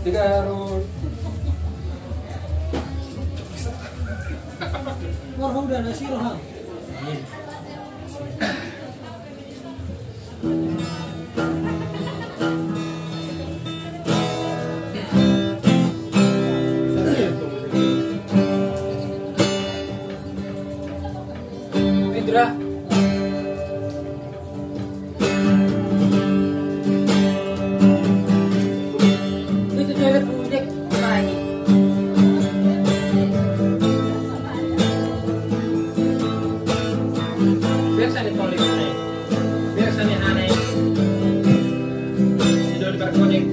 Garut. Warung udah nasi rohang. Indra. Itu cewek punya naik. Biasanya tolik nih. Biasanya aneh. Sudah diperkonek.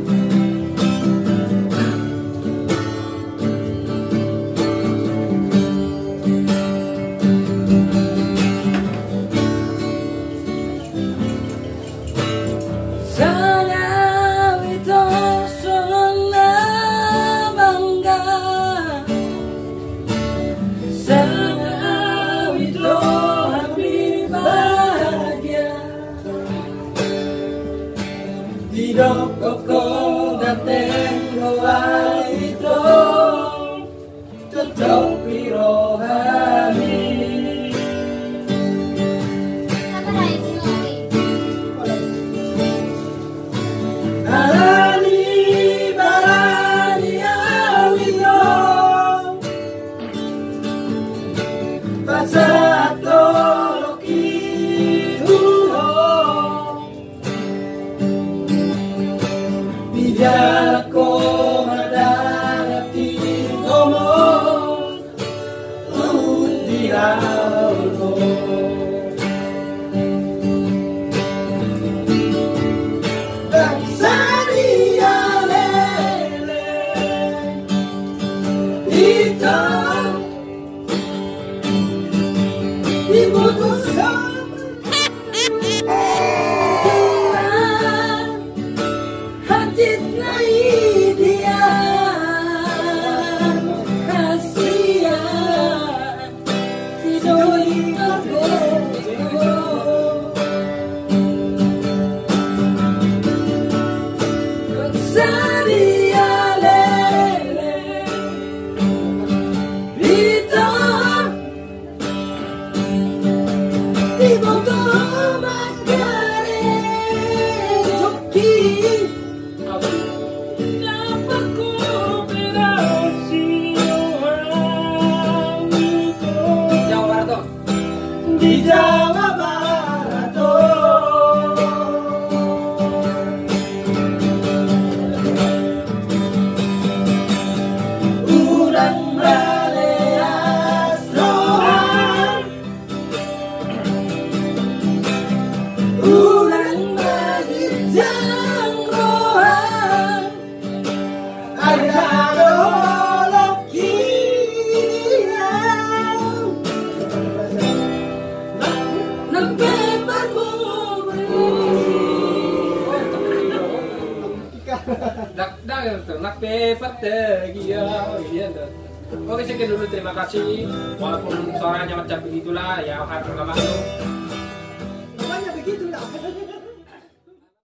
Hidup kokoh dateng doa itu cocok rohani. Alani barani awito pasato loki uho bijarko madangati komo udiralko Baksaria lele itu diputuskan hatinya dia kasihan si doi tergoda Baksaria lele itu dibutuh magare joki di Jawa Barat urang baleas rohan urang magijang rohan ada ternak pepet dia. Oke, sekian dulu, terima kasih. Walaupun suaranya macam begitulah ya, harus lama